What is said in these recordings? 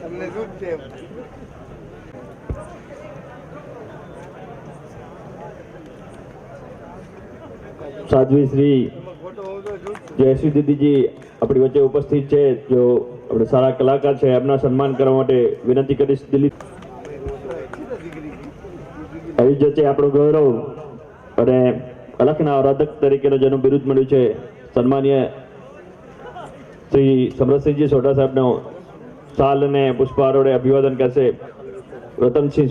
તમને શું છે? સાધ્વી શ્રી જયશ્રી દીદીજી આપણી વચ્ચે ઉપસ્થિત છે, જો આપણે સારા કલાકાર છે, એમના સન્માન કરવા માટે વિનંતી કરીશ. દિલીપ આવી જ છે આપણું ગૌરવ અને અલખના આરાધક તરીકેનું જેનું બિરુદ મળ્યું છે સન્માનીય શ્રી સમરસિંહજી સોઢા સાહેબનો શાલ અને પુષ્પારોડે અભિવાદન કરશે રતનસિંહ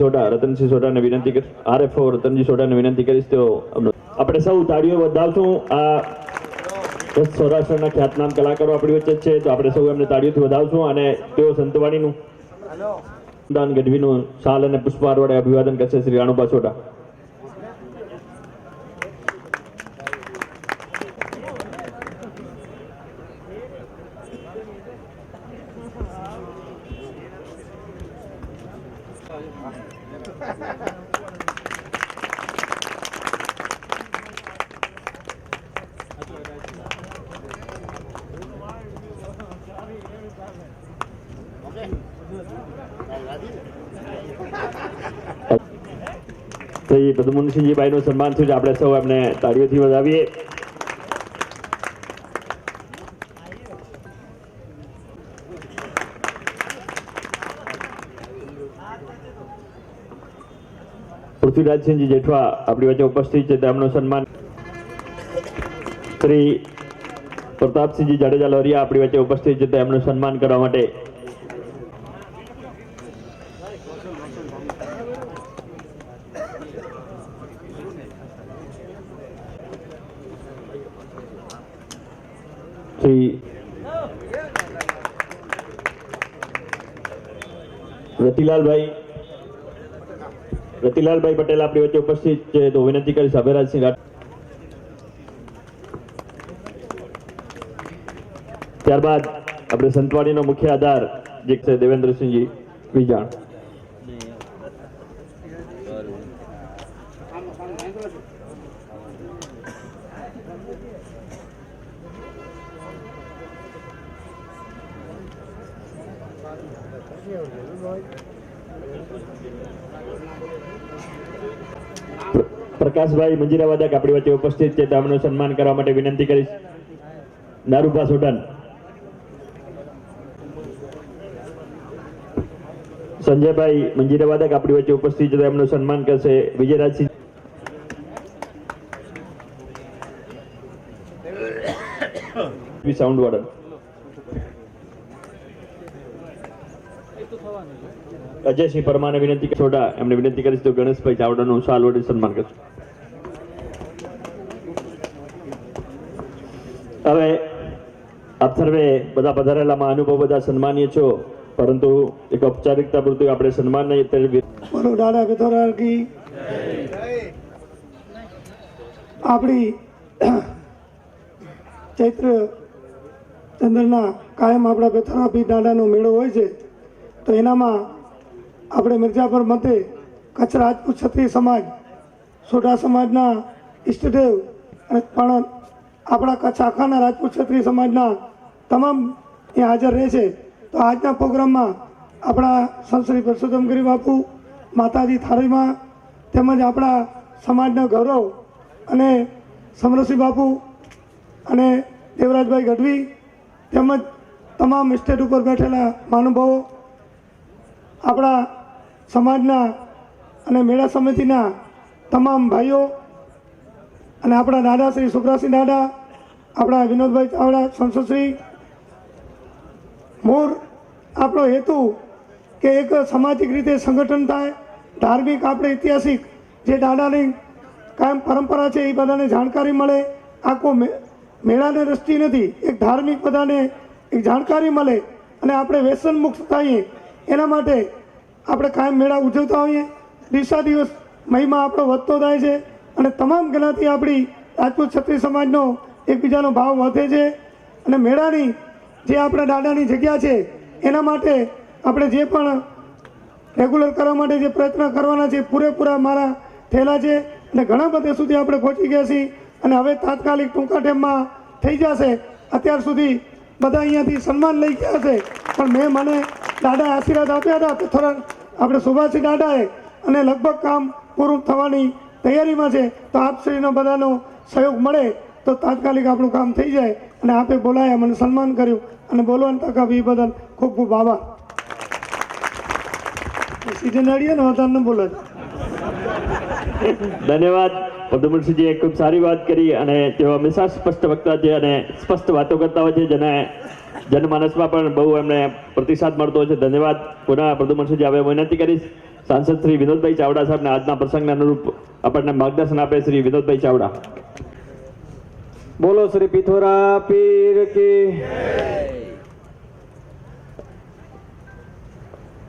સોઢાને વિનંતી કરીશ. RFO રતનજી સોઢાને વિનંતી કરીશ તો આપણે સૌ તાળીઓ વધાવશું. આ સૌરાષ્ટ્રના ખ્યાતનામ કલાકારો આપણી વચ્ચે છે, તો આપણે સૌ એમને તાળીઓથી વધાવશું અને તેઓ સંતવાણીનું દાન ગઢવીનું શાલ અને પુષ્પહાર વડે અભિવાદન કરશે શ્રી રાણુભા સોઢા. શ્રી પદ્મસિંહજીભાઈનું સન્માન થયું છે, આપણે સૌ એમને તાળીઓથી વધાવીએ. પૃથ્વીરાજસિંહજી જેઠવા આપણી વચ્ચે ઉપસ્થિત છે, તેમનું સન્માન. શ્રી પ્રતાપસિંહજી જાડેજા લોરિયા આપણી વચ્ચે ઉપસ્થિત છે, તેમનું સન્માન કરવા માટે શ્રી રતિલાલભાઈ પટેલ આપણી વચ્ચે ઉપસ્થિત છે, તો વિનંતી કરીશ અભયરાજસિંહ. ત્યારબાદ આપણે સંતવાણીનો મુખ્ય આધાર જે છે દેવેન્દ્રસિંહજી વિજાણ. પ્રકાશભાઈ મંજીરા વાદક આપણી વચ્ચે ઉપસ્થિત છે, તેમનું સન્માન કરવા માટે વિનંતી કરીશ નારૂભા સોઢાન. સંજયભાઈ મંજીરા વાદક આપણી વચ્ચે ઉપસ્થિત છે, તેમનું સન્માન કરશે વિજયરાજસિંહ. સાઉન્ડ વાળા અજયસિંહ પરમાને વિનંતી સોઢા એમને વિનંતી કરીશ તો ગણેશભાઈ ચાવડાનું શાલ વડે સન્માન કરશે. હવે આપ સર્વે બધા પધારેલા મહાનુભાવો બધા સન્માનીય છો, પરંતુ એક ઔપચારિકતા પૂરતું આપણે સન્માન નહીં આપણી ચૈત્ર ચંદ્રના કાયમ આપણા બેથરાપી દાદાનો મેળો હોય છે, તો એનામાં આપણે મિર્જાપર મતે કચ્છ રાજપૂત ક્ષત્રિય સમાજ સોઢા સમાજના ઈષ્ટદેવ અને પણ આપણા કચ્છ આખાના રાજપૂત ક્ષત્રિય સમાજના તમામ અહીંયા હાજર રહે છે. તો આજના પ્રોગ્રામમાં આપણા સંત શ્રી પરસોત્તમગીરી બાપુ, માતાજી થાળીમાં, તેમજ આપણા સમાજના ગૌરવ અને સમરસિંહ બાપુ અને દેવરાજભાઈ ગઢવી તેમજ તમામ સ્ટેજ ઉપર બેઠેલા મહાનુભાવો, આપણા સમાજના અને મેળા સમિતિના તમામ ભાઈઓ અને આપણા દાદા શ્રી સુખરાજસિંહ દાદા, આપણા વિનોદભાઈ ચાવડા સંસદશ્રી, મોર આપણો હેતુ કે એક સામાજિક રીતે સંગઠન થાય, ધાર્મિક આપણે ઐતિહાસિક જે દાદાની કાયમ પરંપરા છે એ બધાને જાણકારી મળે. આખો મેળાને દ્રષ્ટિ નથી, એક ધાર્મિક બધાને એક જાણકારી મળે અને આપણે વ્યસન મુક્ત થઈએ એના માટે આપણે કાયમ મેળા ઉજવતા હોઈએ. દિવસા દિવસ મહિમા આપણો વધતો થાય છે અને તમામ જ્ઞાતિ આપણી રાજપૂત ક્ષત્રિય સમાજનો એકબીજાનો ભાવ વધે છે અને મેળાની જે આપણા દાદાની જગ્યા છે એના માટે આપણે જે પણ રેગ્યુલર કરવા માટે જે પ્રયત્ન કરવાના છે પૂરેપૂરા મારા થયેલા છે અને ઘણા બધે સુધી આપણે પહોંચી ગયા છીએ અને હવે તાત્કાલિક ટૂંકા ટાઈમમાં થઈ જશે. અત્યાર સુધી બધા અહીંયાથી સન્માન લઈ ગયા છે પણ મને દાદા આશીર્વાદ આપ્યા હતા તો થોડા આપણે સુભાષી દાદાએ અને લગભગ કામ પૂરું થવાની તૈયારીમાં છે. તો આપશ્રીનો બધાનો સહયોગ મળે તો તાત્કાલિક આપણું કામ થઈ જાય અને આપે બોલાયા મને સન્માન કર્યું અને બોલવાની તક આપી એ બદલ ખૂબ ખૂબ આભાર. સીઝન અડીએ ને વધારે ન બોલે. ધન્યવાદ પ્રદ્યુમનસિંહજીએ ખૂબ સારી વાત કરી અને તેઓ હંમેશા સ્પષ્ટ વક્તા છે અને સ્પષ્ટ વાતો કરતા હોય છે જેને જનમાનસમાં પણ બહુ એમને પ્રતિસાદ મળતો હોય છે. ધન્યવાદ. પુનઃ પ્રદ્યુમનસિંહજી હવે વિનંતી કરીશ સાંસદ શ્રી વિનોદભાઈ ચાવડા સાહેબને આજના પ્રસંગને અનુરૂપ આપણને માર્ગદર્શન આપે. શ્રી વિનોદભાઈ ચાવડા. બોલો શ્રી પિથોરા પીર કી.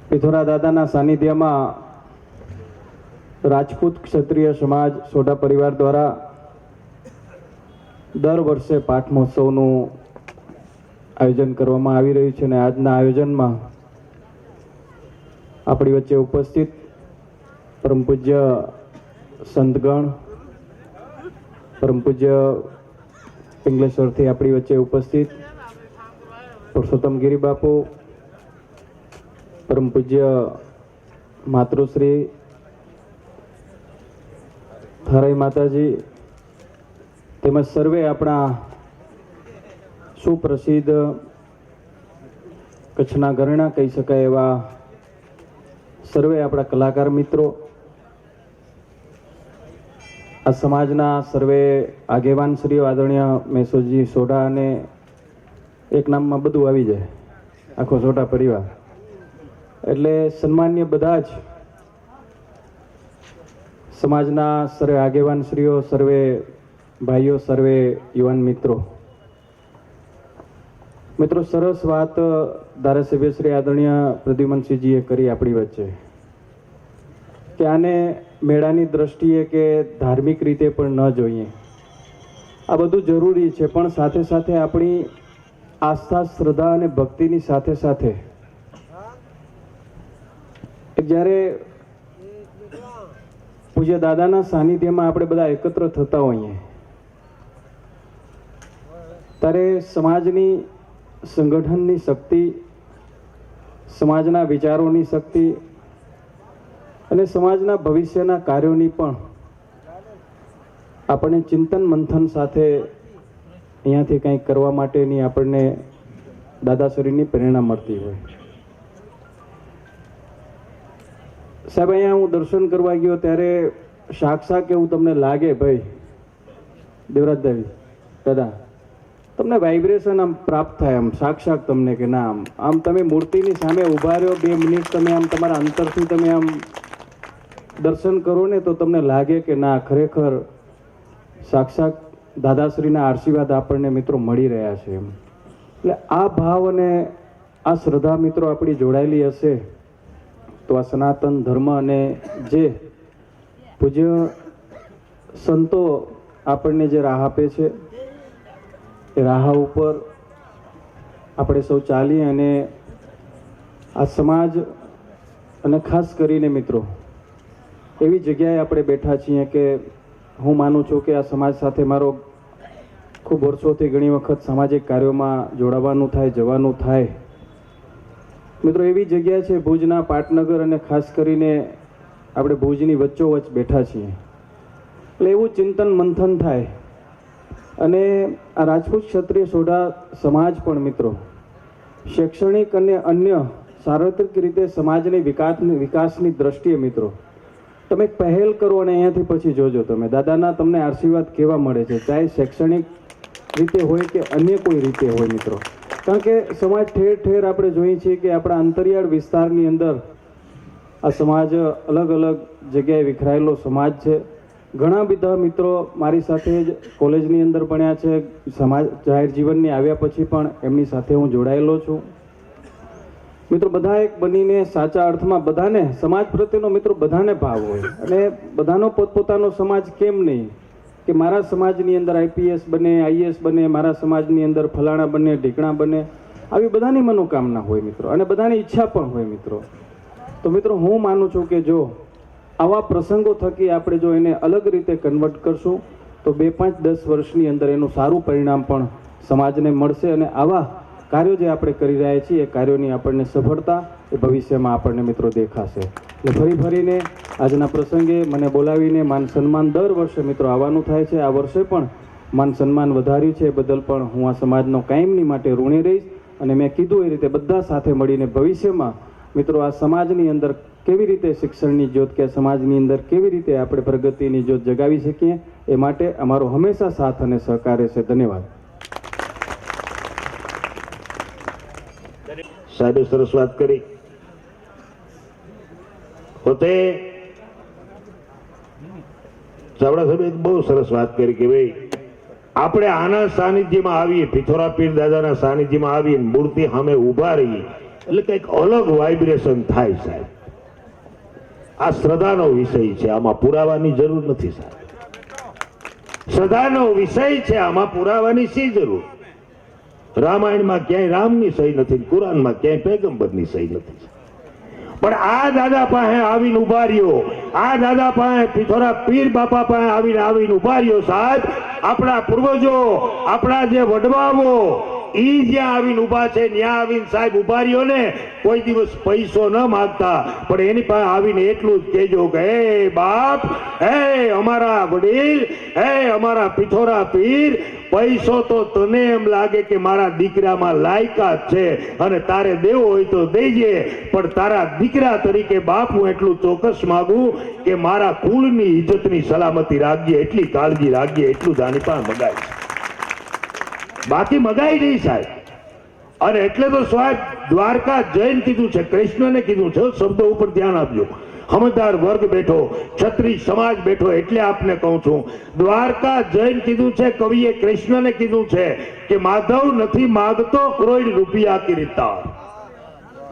પિથોરા દાદાના સાનિધ્યમાં રાજપૂત ક્ષત્રિય સમાજ સોઢા પરિવાર દ્વારા દર વર્ષે પાઠ મહોત્સવનું આયોજન કરવામાં આવી રહ્યું છે અને આજના આયોજનમાં આપણી વચ્ચે ઉપસ્થિત પરમ પૂજ્ય સંતગણ, પરમ પૂજ્ય પિંગલેશ્વરથી આપણી વચ્ચે ઉપસ્થિત પુરુષોત્તમ ગિરી બાપુ, પરમ પૂજ્ય માતૃશ્રી થારાઈ માતાજી તેમજ સર્વે આપણા સુપ્રસિદ્ધ કચ્છના ઘરેણા કહી શકાય એવા સર્વે આપણા કલાકાર મિત્રો, આ સમાજના સર્વે આગેવાન શ્રીઓ આદરણીય મેસોજી સોઢા અને એક નામમાં બધું આવી જાય આખો સોઢા પરિવાર એટલે સન્માન્ય બધા જ સમાજના સર્વે આગેવાન શ્રીઓ, સર્વે ભાઈઓ, સર્વે યુવાન મિત્રો, સરસ વાત ધારાસભ્ય શ્રી આદરણીય પ્રદ્યુમનસિંહજીએ કરી આપણી વચ્ચે કે આને મેળાની દ્રષ્ટિએ કે ધાર્મિક રીતે પણ ન જોઈએ. આ બધું જરૂરી છે પણ સાથે સાથે આપણી આસ્થા, શ્રદ્ધા અને ભક્તિની સાથે સાથે જ્યારે પૂજ્ય દાદાના સાનિધ્યમાં આપણે બધા એકત્ર થતા હોઈએ ત્યારે સમાજની સંગઠનની શક્તિ, સમાજના વિચારોની શક્તિ અને સમાજના ભવિષ્યના કાર્યોની પણ આપણને ચિંતન મંથન સાથે અહીંયાથી કંઈક કરવા માટેની આપણને દાદાશ્રીની પ્રેરણા મળતી હોય. સાહેબ, અહીંયા હું દર્શન કરવા ગયો ત્યારે સાક્ષાત એવું તમને લાગે ભાઈ દેવરાજદાવી દાદા, તમને વાઇબ્રેશન આમ પ્રાપ્ત થાય, આમ સાક્ષાત તમને કે ના આમ તમે મૂર્તિની સામે ઊભા રહ્યો 2 મિનિટ તમે આમ તમારા અંતરથી તમે આમ દર્શન કરો ને તો તમને લાગે કે ના ખરેખર સાક્ષાત દાદાશ્રીના આશીર્વાદ આપણને મિત્રો મળી રહ્યા છે. એટલે આ ભાવ અને આ શ્રદ્ધા મિત્રો આપણી જોડાયેલી હશે તો આ સનાતન ધર્મ અને જે પૂજ્ય સંતો આપણને જે રાહ આપે છે એ રાહ ઉપર આપણે સૌ ચાલી અને આ સમાજ અને ખાસ કરીને મિત્રો એવી જગ્યાએ આપણે બેઠા છીએ કે હું માનું છું કે આ સમાજ સાથે મારો ખૂબ વર્ષોથી ઘણી વખત સામાજિક કાર્યોમાં જોડાવાનું થાય, જવાનું થાય. મિત્રો એવી જગ્યા છે ભુજના પાટનગર અને ખાસ કરીને આપણે ભુજની વચ્ચોવચ્ચ બેઠા છીએ એટલે એવું ચિંતન મંથન થાય અને આ રાજપૂત ક્ષત્રિય સોઢા સમાજ પણ મિત્રો શૈક્ષણિક અને અન્ય સાર્વત્રિક રીતે સમાજની વિકાસની દ્રષ્ટિએ મિત્રો તમે પહેલ કરો અને અહીંયાથી પછી જોજો તમે દાદાના તમને આશીર્વાદ કેવા મળે છે, ચાહે શૈક્ષણિક રીતે હોય કે અન્ય કોઈ રીતે હોય મિત્રો. કારણ કે સમાજ ઠેર ઠેર આપણે જોઈએ છીએ કે આપણા અંતરિયાળ વિસ્તારની અંદર આ સમાજ અલગ અલગ જગ્યાએ વિખરાયેલો સમાજ છે. ઘણા બધા મિત્રો મારી સાથે જ કોલેજની અંદર ભણ્યા છે, સમાજ જાહેર જીવનની આવ્યા પછી પણ એમની સાથે હું જોડાયેલો છું. મિત્રો બધા એક બનીને સાચા અર્થમાં બધાને સમાજ પ્રત્યેનો મિત્રો બધાને ભાવ હોય અને બધાનો પોતપોતાનો સમાજ કેમ નહીં કે મારા સમાજની અંદર આઈપીએસ બને, આઈએસ બને, મારા સમાજની અંદર ફલાણા બને, ઢીકણા બને, આવી બધાની મનોકામના હોય મિત્રો, અને બધાની ઈચ્છા પણ હોય મિત્રો. તો મિત્રો હું માનું છું કે જો આવા પ્રસંગો થકી આપણે જો એને અલગ રીતે કન્વર્ટ કરશું તો 2, 5, 10 વર્ષની અંદર એનું સારું પરિણામ પણ સમાજને મળશે, અને આવા કાર્યો જે આપણે કરી રહ્યા છીએ એ કાર્યોની આપણને સફળતા એ ભવિષ્યમાં આપણને મિત્રો દેખાશે. એટલે ફરીને આજના પ્રસંગે મને બોલાવીને માન સન્માન દર વર્ષે મિત્રો આવવાનું થાય છે. આ વર્ષે પણ માન સન્માન વધાર્યું છે, એ બદલ પણ હું આ સમાજનો કાયમની માટે ઋણી રહીશ. અને મેં કીધું એ રીતે બધા સાથે મળીને ભવિષ્યમાં મિત્રો આ સમાજની અંદર કેવી રીતે શિક્ષણની જ્યોત કે સમાજની અંદર કેવી રીતે આપણે પ્રગતિની જ્યોત જગાવી શકીએ એ માટે અમારો હંમેશા સાથ અને સહકાર રહેશે. ધન્યવાદ. સાહેબે સરસ વાત કરી. પોતે ચાવડા સાહેબે બહુ સરસ વાત કરી કે ભાઈ આપણે આના સાનિધ્યમાં આવીએ, પિથોરા પીર દાદાના સાનિધ્યમાં આવીએ, મૂર્તિ સામે ઊભા રહીએ એટલે કંઈક અલગ વાઇબ્રેશન થાય સાહેબ. આ શ્રદ્ધાનો વિષય છે, આમાં પુરાવાની જરૂર નથી સાહેબ. શ્રદ્ધાનો વિષય છે, આમાં પુરાવાની શી જરૂર? રામાયણમાં ક્યાંય રામની સહી નથી, કુરાનમાં ક્યાંય પૈગંબરની સહી નથી. પણ આ દાદા પાસે આવીને ઉભા રહ્યો, આ દાદા પાસે પિથોરા પીર બાપા પાસે આવીને ઉભા રહ્યો સાહેબ. આપણા પૂર્વજો, આપણા જે વડવાઓ ઈ જ્યાં આવીને ઉભા છે ત્યાં આવીને સાહેબ ઉભા રહ્યો ને, કોઈ દિવસ પૈસો ન માંગતા, પણ એની પાસે આવીને એટલું જ કહેજો કે હે બાપ, હે અમારા વડીલ, હે અમારા પિથોરા પીર, પૈસો તો તને એમ લાગે કે મારા દીકરામાં લાયકાત છે અને તારે દેવો હોય તો દેજે, પણ તારા દીકરા તરીકે બાપ હું એટલું ચોક્કસ માગું કે મારા કુળની ઇજ્જતની સલામતી રાખજે, એટલી કાળજી રાખજે, એટલું દાની પાસે મગાય, બાકી મગાઈ નહીં સાહેબ. અને એટલે તો સાહેબ દ્વારકા જૈન કીધું છે, કૃષ્ણને કીધું છે, શબ્દો ઉપર ધ્યાન આપજો. સમજદાર વર્ગ બેઠો, ક્ષત્રિય સમાજ બેઠો, એટલે આપને કહું છું દ્વારકા જૈન કીધું છે, કવિએ કૃષ્ણને કીધું છે કે માધવ નથી માગતો કરોડ રૂપિયા કિરીટાર,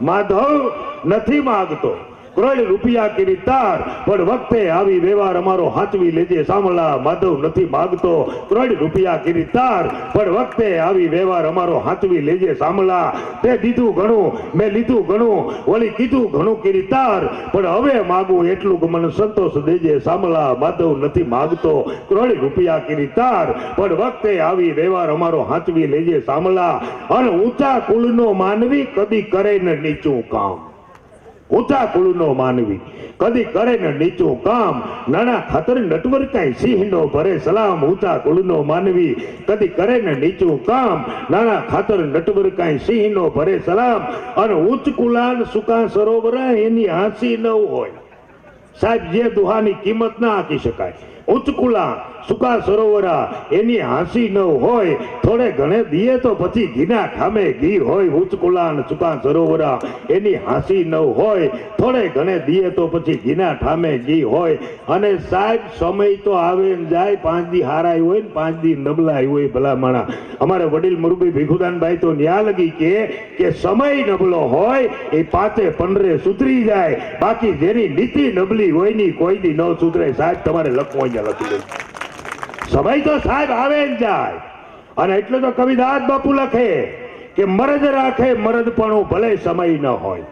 માધવ નથી માગતો કરોડ રૂપિયા કિરીટાર, પણ વખતે આવી વ્યવહાર અમારો હાચવી લેજે સામલા. માધવ નથી માગતો કરોડ રૂપિયા કિરીટાર, પણ વખતે આવી વ્યવહાર અમારો હાચવી લેજે સામલા. તે દીધું ઘણું, મેં લીધું ઘણું, વળી કીધું ઘણું કિરીટાર, પણ હવે માગું એટલું કે મને સંતોષ દેજે સામલા. માધવ નથી માગતો કરોડ રૂપિયા કિરીટાર, પણ વખતે આવી વ્યવહાર અમારો હાચવી લેજે સામલા. અને ઊંચા કુળનો માનવી કદી કરે ને નીચું કામ, ઊંચા કુળનો માનવી કદી કરે ને નીચું કામ, નાના ખાતર નટવર કાંઈ સિંહનો ભરે સલામ. ઊંચા કુળનો માનવી કદી કરે ને નીચું કામ, નાના ખાતર નટવર કાંઈ સિંહનો ભરે સલામ. અને ઉચ્ચ કુલાન સુકા સરોવર એની હાંસી ન હોય સાહેબ, જે દુહાની કિંમત ના આંકી શકાય. ઉચ્ચ કુલા સુકા સરોવરા એની હાંસી ન હોય, થોડે ઘણે દીએ તો પછી ઘીના ઠામે ઘી હોય. ઉચ્ચ કુલા સુકા સરોવરા એની હાંસી ન હોય, થોડે ઘણે દીએ તો પછી ઘીના ઠામે ઘી હોય. અને સાહેબ સમય તો આવે ને જાય, 5 દી હારાય હોય ને 5 દી નબળાય હોય. ભલા માણા અમારે વડીલ મુરબી ભીખુદાનભાઈ તો ન્યા લગી કે સમય નબળો હોય એ 5-15 સુધરી જાય, બાકી જેની નીતિ નબળી હોય ની કોઈ દી ન સુધરે. સાહેબ તમારે લખવું લખી દે, સમય તો સાહેબ આવે ને જાય. અને એટલે તો કવિદાસ બાપુ લખે કે મરદ રાખે મરદપણું ભલે સમય ન હોય,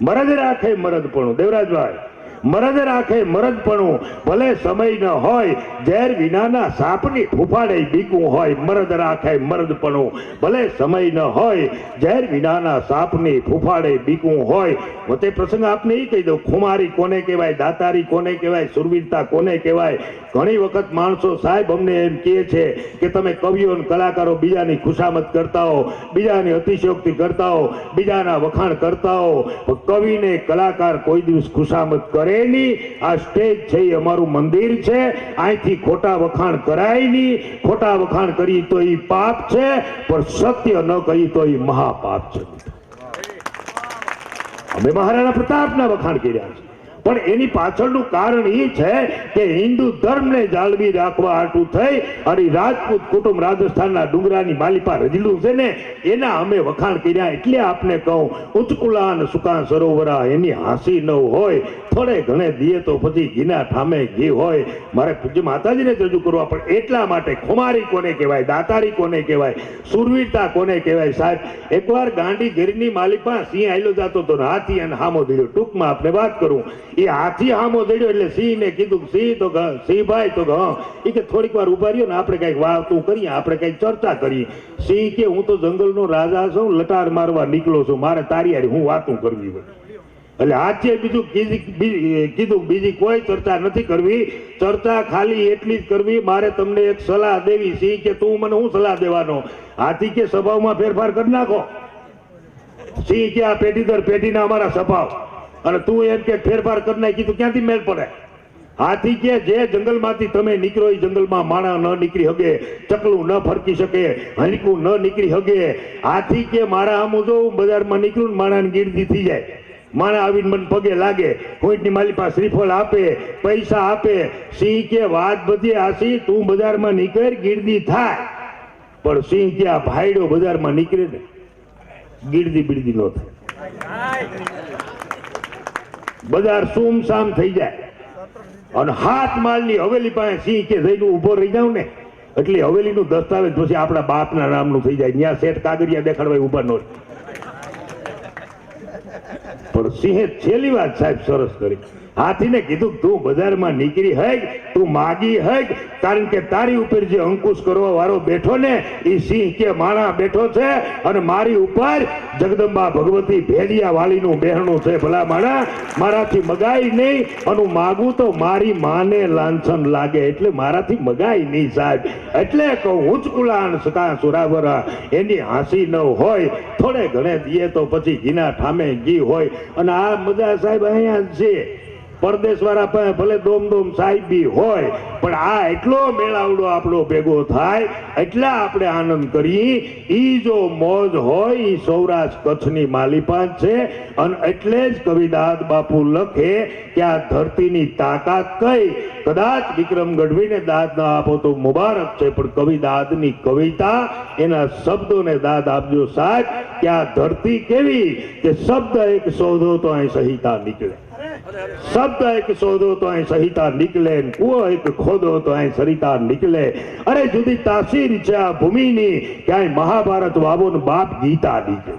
મરદ રાખે મરદપણું. દેવરાજભાઈ, મરદ રાખે મરદપણું ભલે સમય ન હોય, ઝેર વિનાના સાપની ફૂફાડે બીકું હોય. મરદ રાખે મરદપણું ભલે સમય ન હોય, ઝેર વિનાના સાપની ફૂફાડે બીકું હોય. હું તે પ્રસંગ આપને એ કહી દઉં, ખુમારી કોને કહેવાય, દાતારી કોને કહેવાય, સુરવીરતા કોને કહેવાય. ઘણી વખત માણસો સાહેબ અમને એમ કહે છે કે તમે કવિઓ અને કલાકારો બીજાની ખુશામત કરતા હો, બીજાની અતિશયોક્તિ કરતા હો, બીજાના વખાણ કરતા હો. કવિને કલાકાર કોઈ દિવસ ખુશામત કરે નહીં. આ સ્ટેજ છે એ અમારું મંદિર છે, અહીંથી ખોટા વખાણ કરાય નહીં. ખોટા વખાણ કરી તો એ પાપ છે, પણ સત્ય ન કહી તો એ મહાપાપ છે. અમે મહારાણા પ્રતાપના વખાણ કર્યા છે, પણ એની પાછળનું કારણ એ છે કે હિન્દુ ધર્મને જાળવી રાખવા હાટું થઈ અને રાજપૂત કુટુંબ રાજસ્થાનના ડુંગરાની માલિપા રજડું છે ને એના અમે વખાણ કર્યા. એટલે આપને કહું ઉચકુલાન સુકા સરોવરા એની હાંસી ન હોય, થોડે ઘણે દીએ તો પછી ઘીના ઠામે ઘી હોય. મારે પૂજ્ય માતાજીને જ રજૂ કરવા, પણ એટલા માટે ખુમારી કોને કહેવાય, દાતારી કોને કહેવાય, સુરવીરતા કોને કહેવાય? સાહેબ, એકવાર ગાંડી ઘેરની માલિપા સિંહ આયલો જતો તો હાથી અને હામો દડ્યો. ટૂંકમાં આપણે વાત કરું, એ હાથી હામો દડ્યો એટલે સિંહ ને કીધું, સિંહ તો સિંહ ભાઈ તો એ કે થોડીક વાર ઉભા રહ્યો ને આપણે કઈક વાતું કરીએ, આપણે કઈક ચર્ચા કરીએ. સિંહ કે હું તો જંગલનો રાજા છું, લટાર મારવા નીકળો છું, મારે તારી હારે હું વાતું કરવી હોય. એટલે હાથે કીધું બીજી કોઈ ચર્ચા નથી કરવી, ચર્ચા ખાલી એટલી જ કરવી, મારે તમને એક સલાહ દેવી. સિંહ કે તું મને હું સલાહ દેવાનો? હાથી કે સ્વભાવમાં ફેરફાર કરી નાખો. સિંહ કે આ પેઢી દર પેઢીના અમારા સ્વભાવ, અને તું એમ કે ફેરફાર કરી નાખી તો ક્યાંથી મેળ પડે? હાથી કે જે જંગલમાંથી તમે નીકળો એ જંગલમાં માણા ન નીકળી હગે, ચકલું ન ફરકી શકે, હણકું ન નીકળી હગે. હાથી કે મારા આમ જો બજારમાં નીકળું ને માણાની ગીરદી થઈ જાય, માણા આવીને મને પગે લાગે, કોઈની માલી પાસે શ્રીફળ આપે, પૈસા આપે. સિંહ કે વાત બધી આસી, તું બજારમાં નીકળ ગીરદી થાય. પણ સિંહ કે આ ભાઈડો બજારમાં નીકળે ને ગીરદી બીરદી ન થાય, બજાર સુમસામ થઈ જાય. અને હાથ માલની હવેલી પાસે સિંહ કે જઈને ઉભો રહી જાવ ને એટલે હવેલીનું દસ્તાવેજ પછી આપણા બાપના નામનું થઈ જાય. ત્યાં શેઠ કાગરિયા દેખાડવા ઉભા ન. પણ સિંહે છેલ્લી વાત સાહેબ સરસ કરી. હાથીને કીધું તું બજારમાં નીકળી હૈ, તું માગી હૈ, કારણ કે તારી ઉપર જે અંકુશ કરવા વાળો બેઠો ને એ સિંહ કે માણા બેઠો છે, અને મારી ઉપર જગદંબા ભગવતી ભેડિયા વાળીનું બહેણું છે. ભલા માણા મારાથી મગાઈ નહીં, અને માગું તો મારી માને લાંછન લાગે, એટલે મારાથી મગાઈ નહીં સાહેબ. એટલે કહું ઉચકુલાન સકા સુરાવરા એની હાંસી ન હોય, થોડે ઘણે દીએ તો પછી ઘીના ઠામે ઘી હોય. અને આ મજા સાહેબ અહીંયા જ છે. પરદેશ વાળા ભલે દોમ સાહેબી હોય, પણ આ એટલો મેળાવડો આપણો ભેગો થાય એટલા આપણે આનંદ કરીએ. ઈ જો મોજ હોય ઈ સૌરાષ્ટ્ર કચ્છની માલિપાત છે. અને એટલે જ કવિદાદ બાપુ લખે કે આ ધરતીની તાકાત કઈ. કદાચ વિક્રમ ગઢવીને દાદ ના આપો તો મુબારક છે, પણ કવિદાદની કવિતા એના શબ્દોને દાદ આપજો સાહેબ. કે આ ધરતી કેવી કે શબ્દ એક શોધો તો અહીં સહિતા નીકળે, શબ્દ એક શોધો તો અહીં સહિતા નીકળે, કુવો એક ખોદો તો અહીં સરિતા નીકળે. અરે જુદી તાસીર છે આ ભૂમિની, ક્યાંય મહાભારત વાવો ને બાપ ગીતા નીકળે.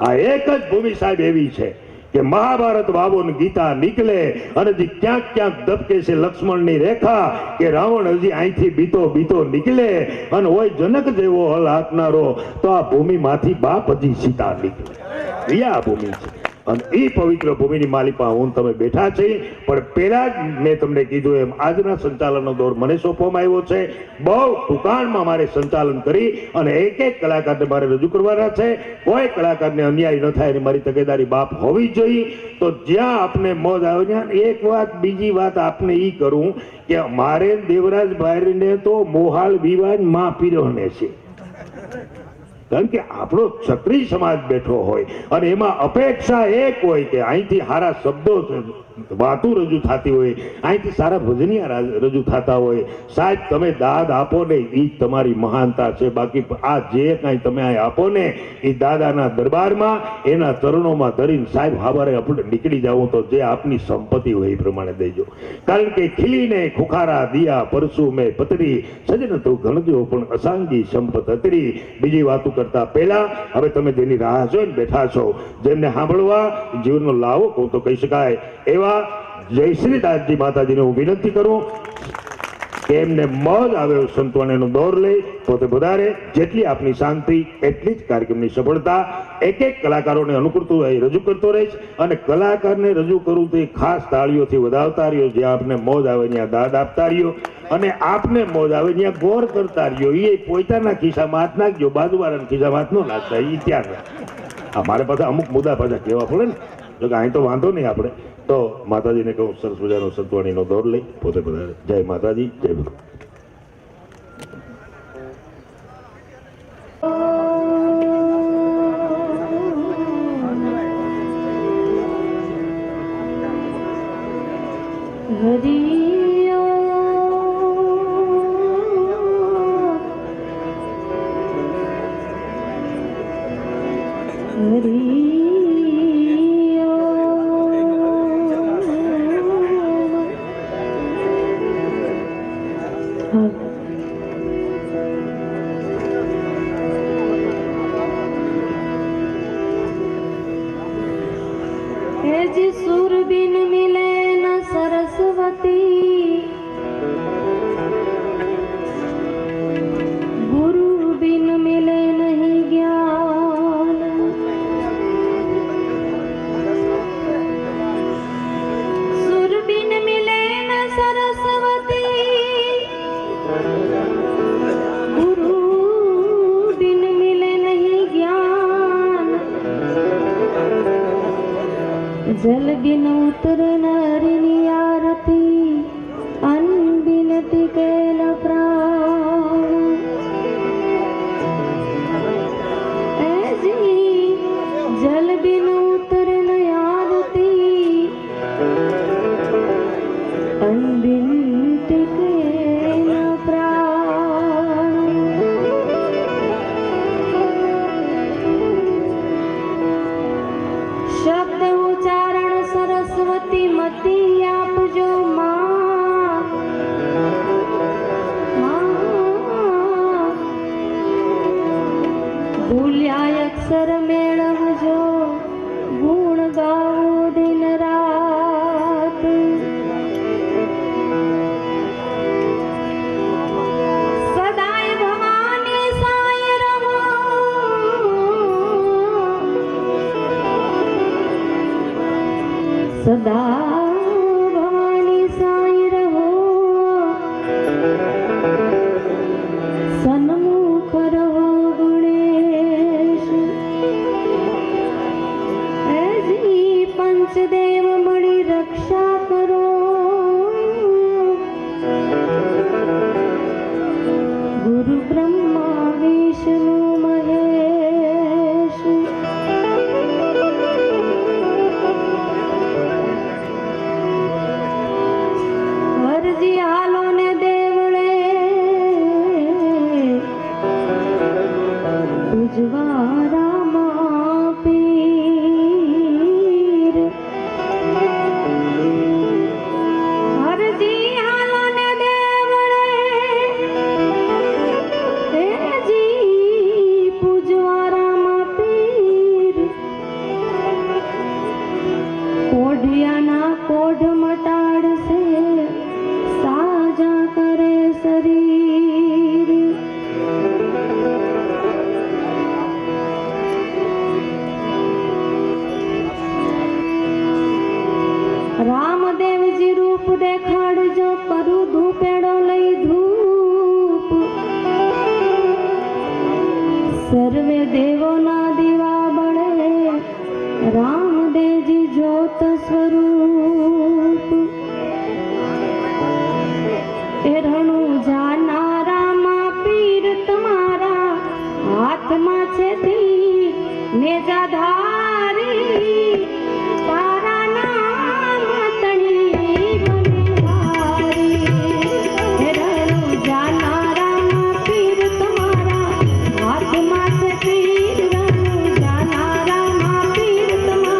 આ એક જ ભૂમિ સાહેબ એવી છે કે મહાભારત વાવો ને ગીતા નીકળે. અને જે ક્યાંક ક્યાંક દબકે છે લક્ષ્મણની રેખા કે રાવણ હજી અહીંથી બીતો બીતો નીકળે, અને હોય જનક જેવો હલ હાંકનારો તો આ ભૂમિમાંથી બાપ હજી સીતા નીકળે. એ આ ભૂમિ છે. અને એ પવિત્ર ભૂમિની માલિપા હું તમે બેઠા છે. પણ પેલા જ મેં તમને કીધું એમ આજના સંચાલનનો દોર મને સોંપવામાં આવ્યો છે. બહુ ટૂંકાણમાં મારે સંચાલન કરી અને એક એક કલાકારને મારે રજૂ કરવાના છે. કોઈ કલાકારને અન્યાય ન થાય એની મારી તકેદારી બાપ હોવી જોઈએ. તો જ્યાં આપને મોજ આવે ત્યાં એક વાત બીજી વાત આપને ઈ કરું કે મારે દેવરાજભાઈને તો મોહાલ વિવાદ માં પીરહને છે. કારણ કે આપણો ક્ષત્રિય સમાજ બેઠો હોય અને એમાં અપેક્ષા એક હોય કે અહીંથી સારા શબ્દો વાતો રજૂ થતી હોય, અહીંથી સારા ભજનિયા રજૂ થતા હોય. સાહેબ તમે દાદ આપો ને એ તમારી મહાનતા છે. બાકી આ જે કાંઈ તમે અહીં આપો ને એ દાદાના દરબારમાં એના ચરણોમાં ધરીને સાહેબ હવારે આપણે નીકળી જાવ તો જે આપની સંપત્તિ હોય એ પ્રમાણે દેજો. કારણ કે ખીલીને ખુખારા દિયા પરસુ મેં પતરી સજન તો ગણજો પણ અસાંગી સંપત અતરી. બીજી વાતો કરતા પહેલા હવે તમે જેની રાહ જોઈને બેઠા છો, જેમને સાંભળવા જીવનનો લાવો કહું તો કહી શકાય એવા જયશ્રી દાસજી માતાજીને હું વિનંતી કરું કે એમને મોજ આવે સંતવાણીનો દોર લઈ પોતે વધારે. જેટલી આપની શાંતિ એટલી જ કાર્યક્રમની સફળતા. એક એક કલાકારોને અનુકૂળતું રજૂ કરતો રહીશ, અને કલાકારને રજૂ કરું તો એ ખાસ તાળીઓથી વધાવતા રહ્યો. જ્યાં આપને મોજ આવે ત્યાં દાદ આપતા રહ્યો, અને આપને મોજ આવે ત્યાં ગોર કરતા રહ્યો. એ પોતાના ખિસ્સામાં હાથ નાખજો, બાજુવાળાના ખિસ્સામાં હાથ ન નાખતા. એ ત્યાં મારે પાછા અમુક મુદ્દા પાછા કહેવા પડે ને, જો કે અહીં તો વાંધો નહીં આપણે તો માતાજીને કહું સરસ મજાનો સંતવાણીનો દોર લઈ પોતે બધા. જય માતાજી, જય ભગવાન. जी सुर बिन मिले न सरस्वती, गुरु बिन मिले नहीं ज्ञान। सुर बिन मिले न सरस्वती, गुरु बिन मिले नहीं ज्ञान। जल बिन उतर नरिनी आरती, अन्न बिन टिके न प्राण। ऐ जी जल बिन उतर न आरती, अन्न बिन टिके न प्राण। शब्द उच्चारण सरस्वती मती आपजो मां। भूल्या अक्षर मेळवजो, गुण गावो दिन रात। सदाय भवानी साई रहो, सदा भवानी साई रहो। सन्मुख रहो गणेश। ऐ जी पंचदेव मणि रक्षा करो, गुरु ब्रह्मा विष्णु महेश। हरजी हालो ने देवळे, उजवारा मां पीर। हरजी हालो ने देवळे, हे जी पुजवारा मां पीर। कोढ़ियाना कोढ़ मटाड़से, साजा करे शरीर। रामदेव जी रूप देखाड़जो, करू धूपेड़ो लई धूप। सर्वे देवो ना दीवा बळे, रामदेव जी ज्योत स्वरूप। एरणु जाना रामा पीर तुम्हारा, हाथ में छेदी नेजाधारी। तारा नाम तणी बलिहारी। एरणु जाना रामा पीर तुम्हारा, हाथ में छेदी। एरणु जाना रामा पीर तुम्हारा,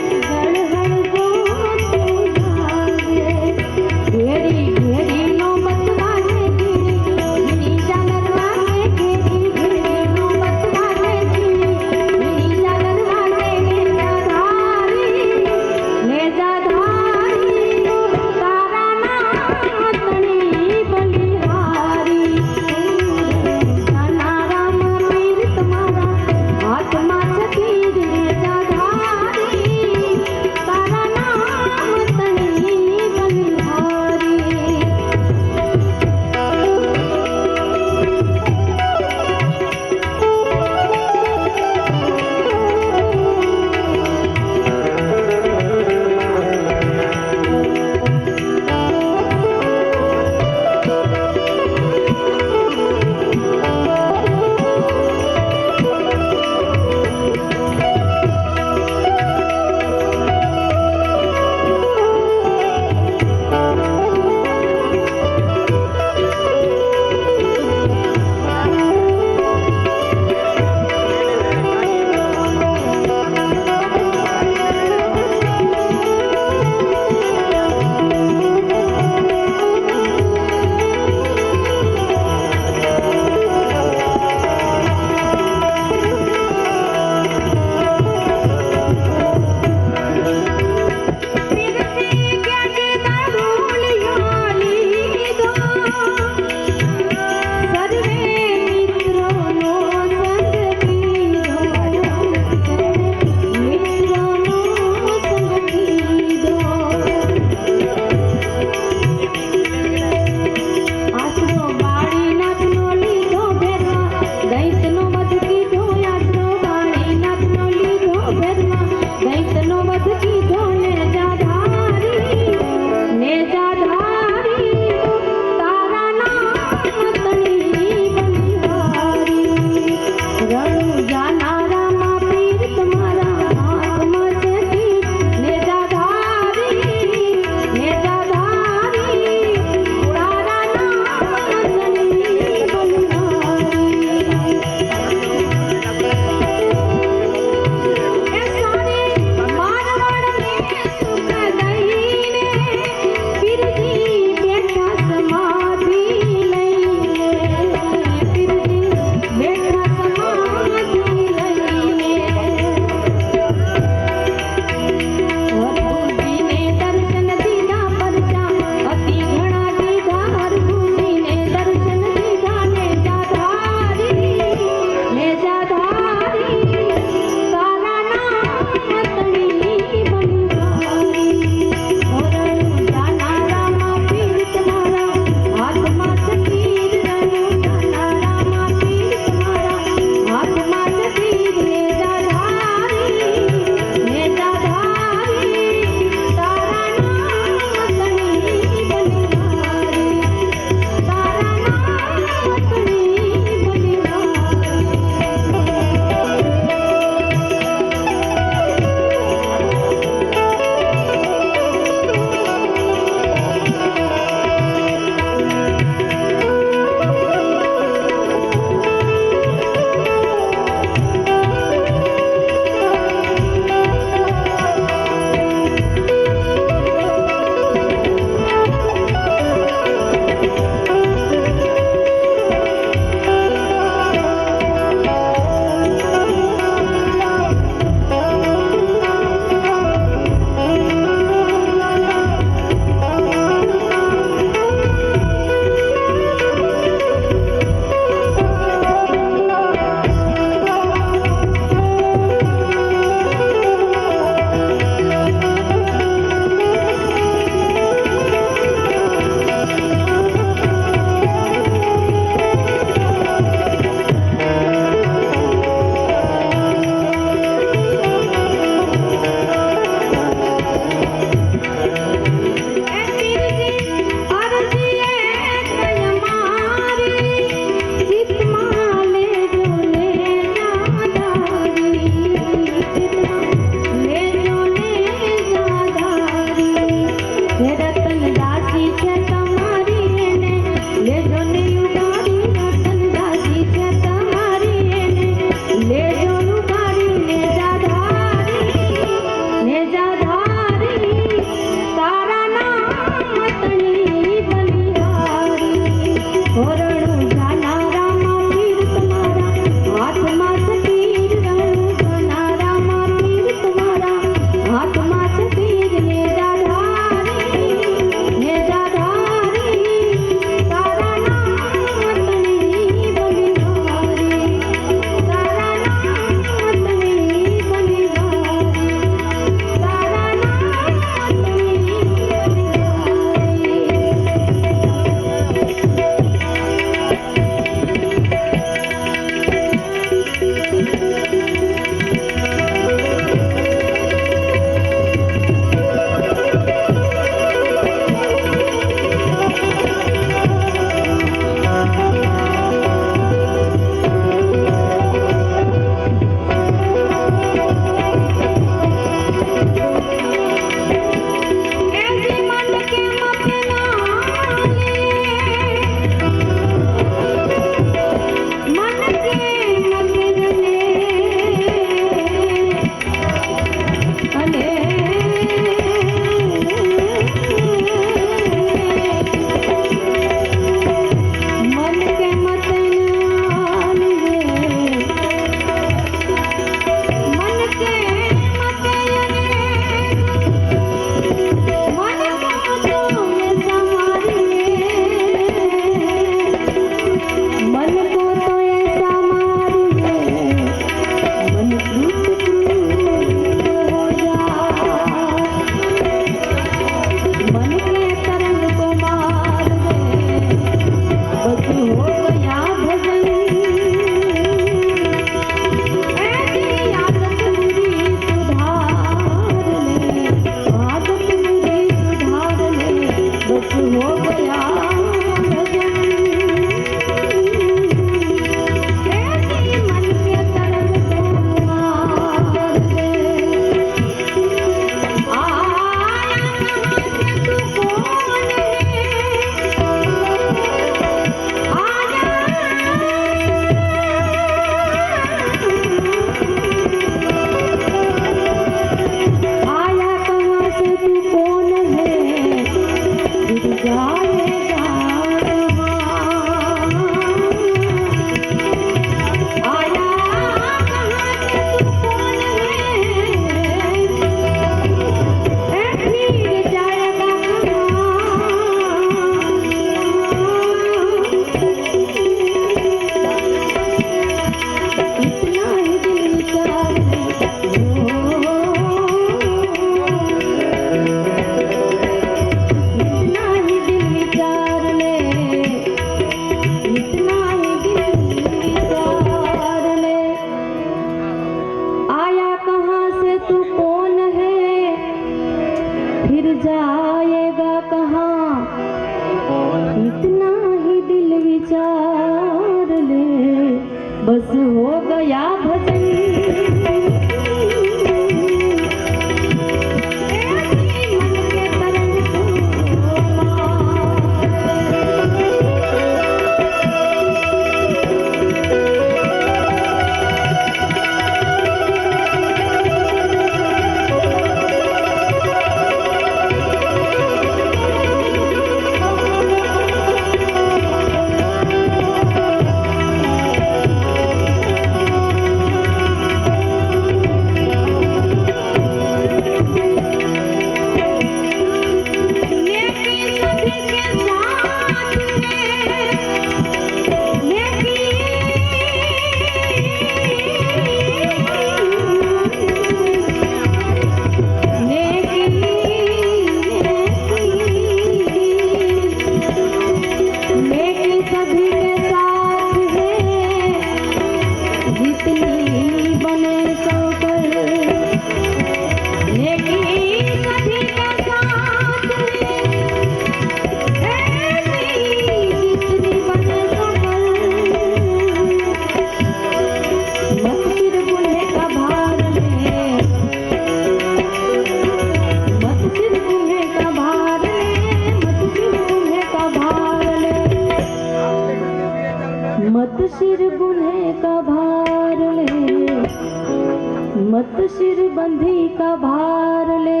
का भार ले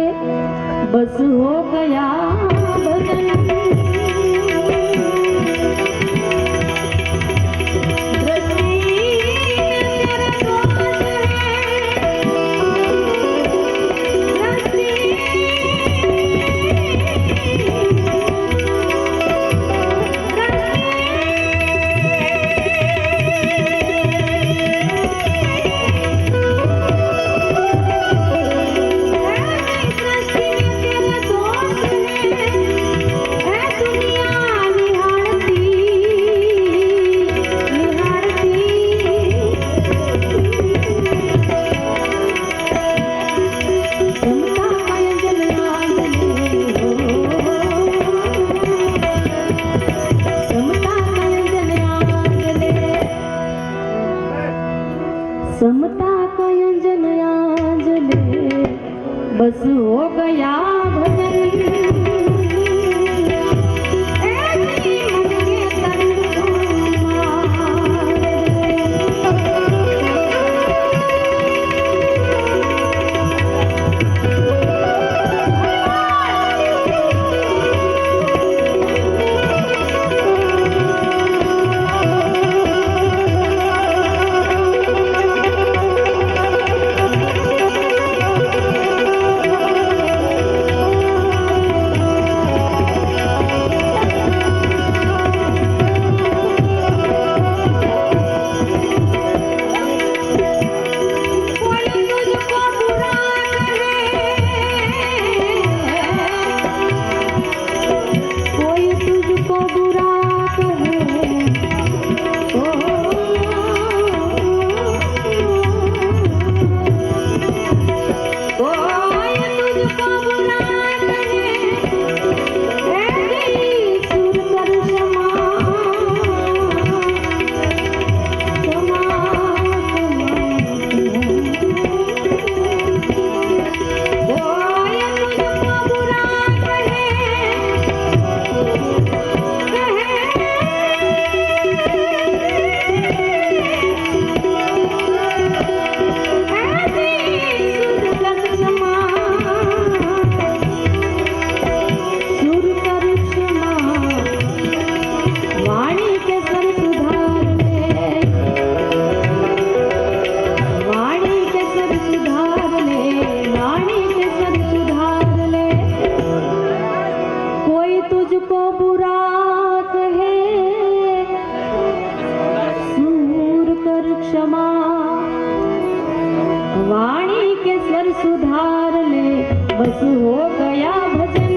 बस हो गया भजन समता का अंजन आंजले बस हो गया भजन ऐसी मन के तन को मार दे। वाणी के स्वर सुधार ले बस हो गया भजन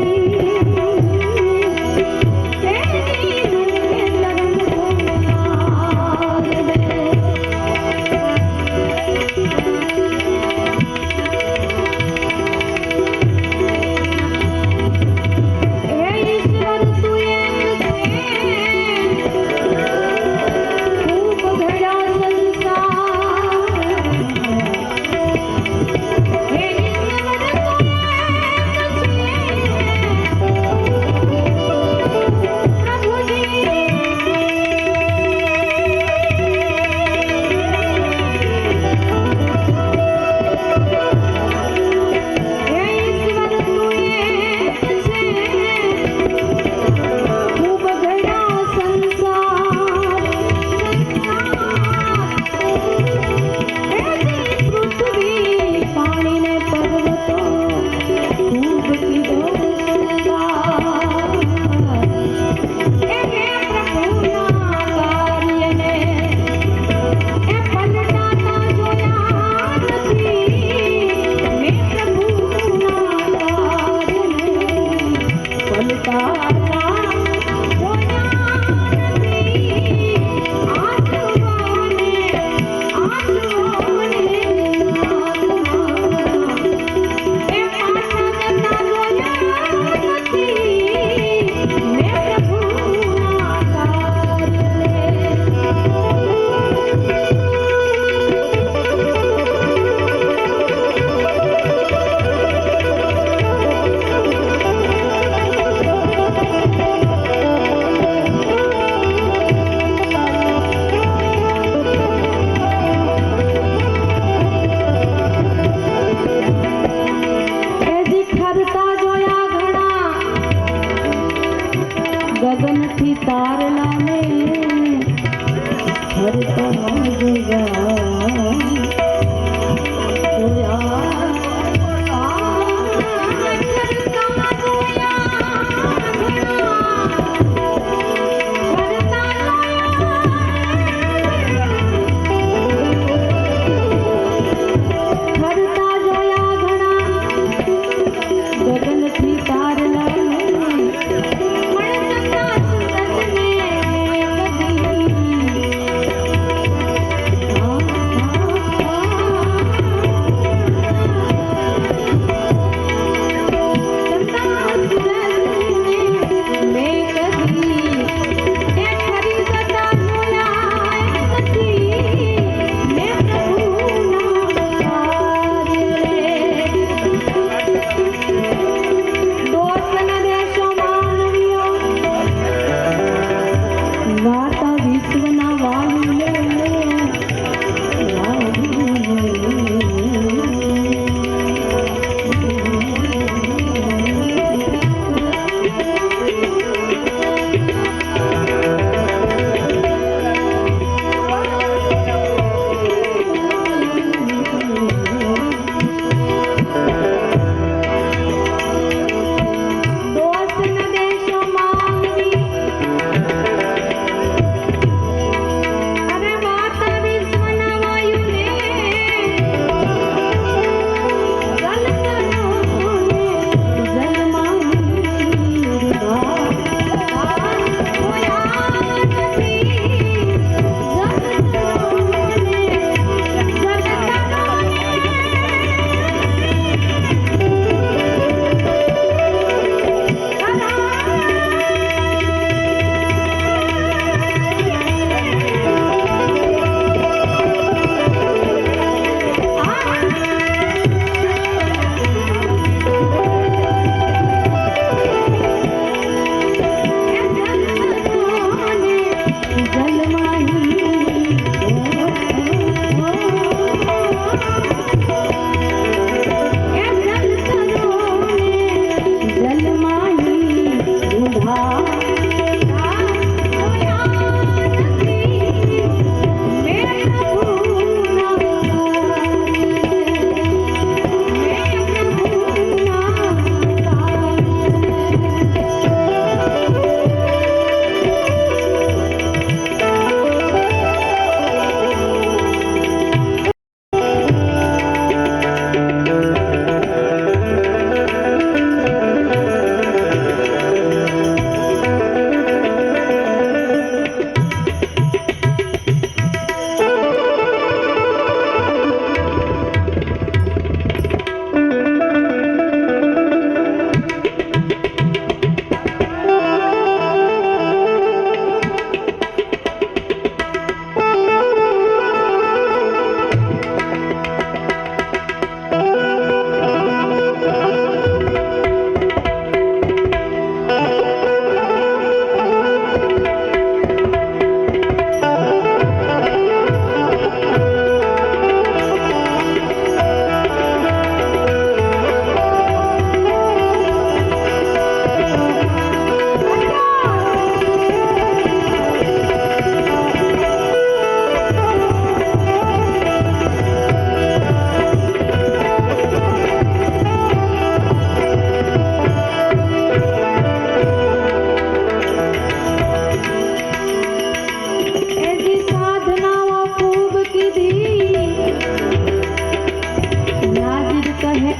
तेरी धुन के तरंग को मार दे। हे ईश्वर तू एक खूब घड़ा संसार हे ईश्वर तू एक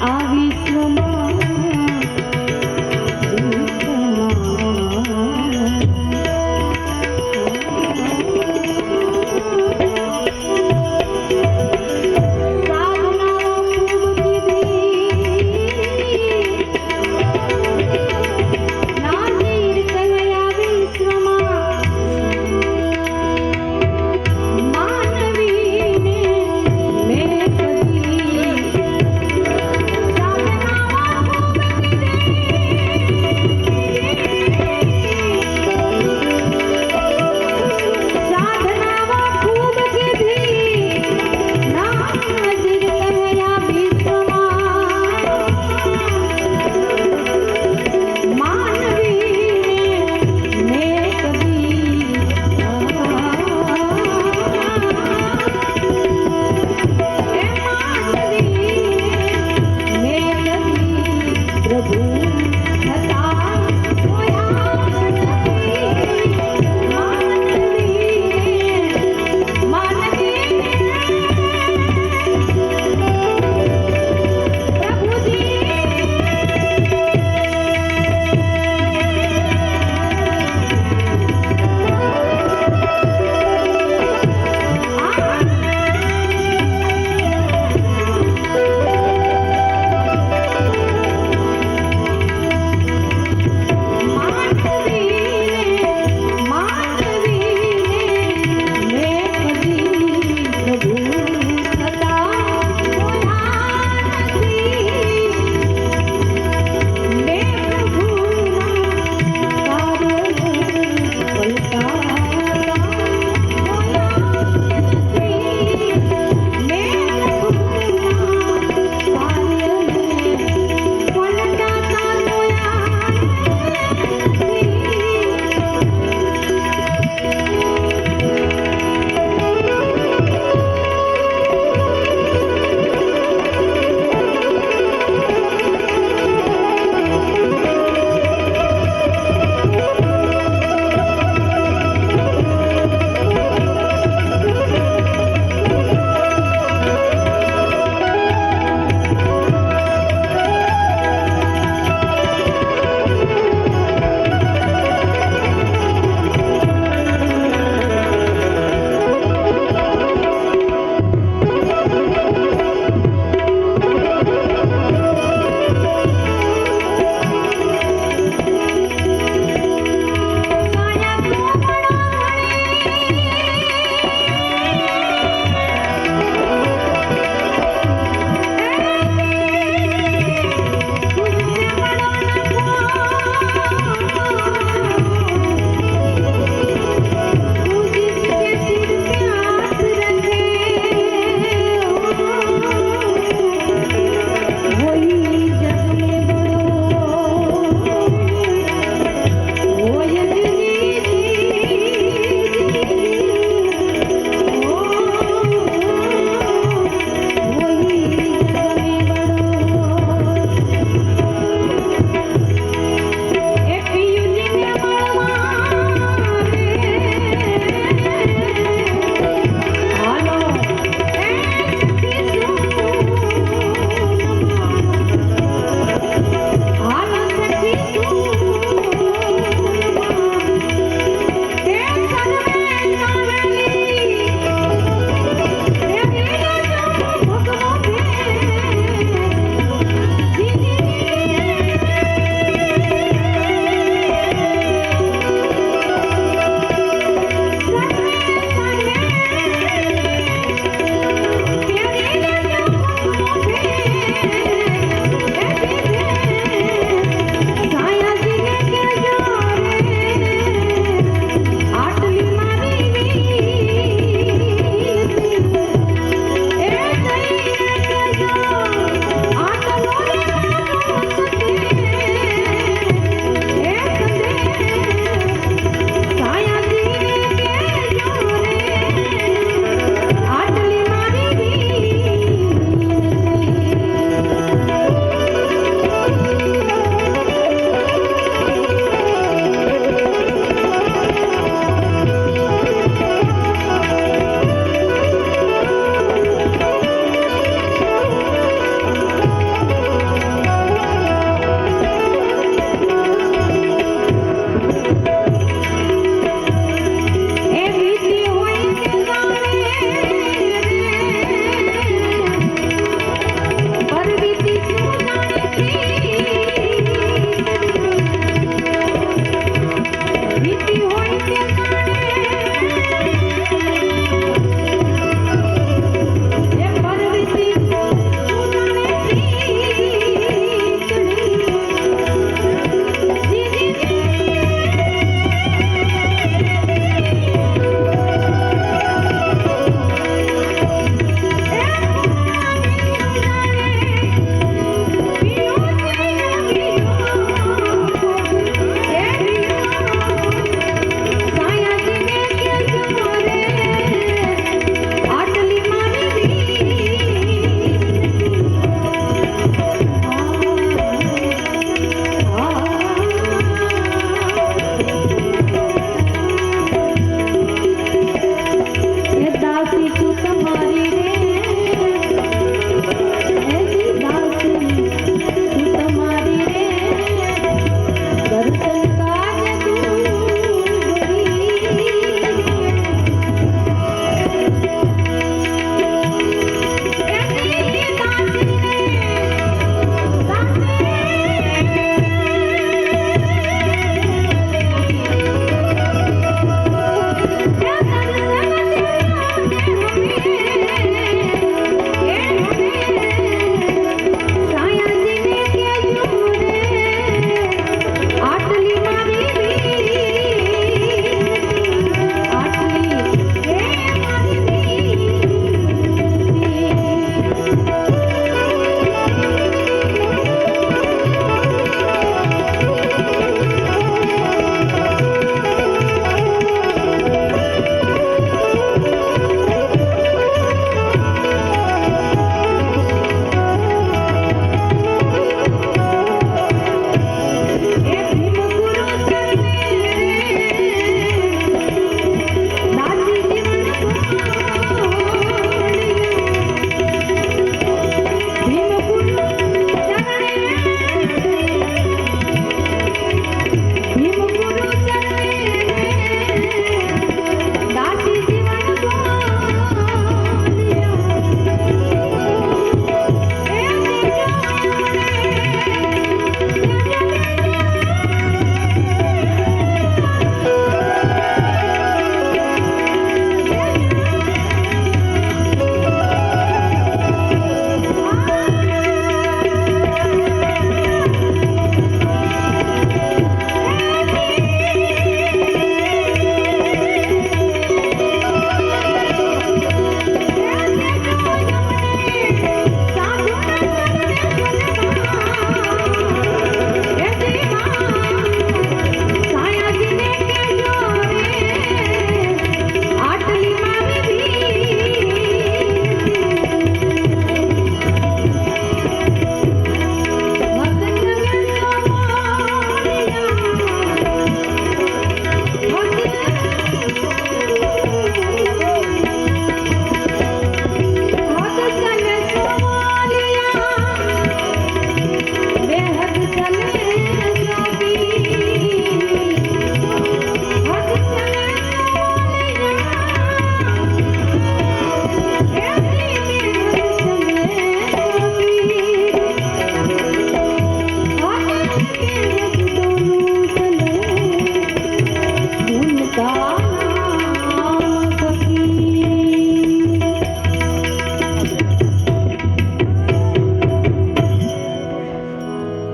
આ વિશ્વમાં સાધનાઓ ખૂબ કીધી નાની કયા વિશ્વમાં માનવીને મેં કદી સાધનાઓ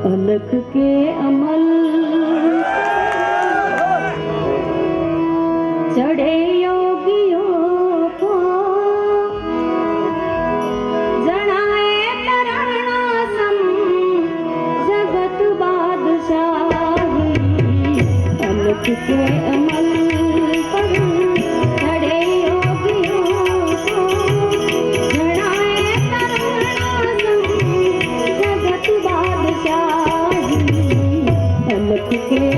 अलख के अमल चढ़े योगियों को जनाए तरणसम जगत बादशाही अलख के अमल पर चढ़े योगियों को जनाए तरणसम जगत बादशाही अलख के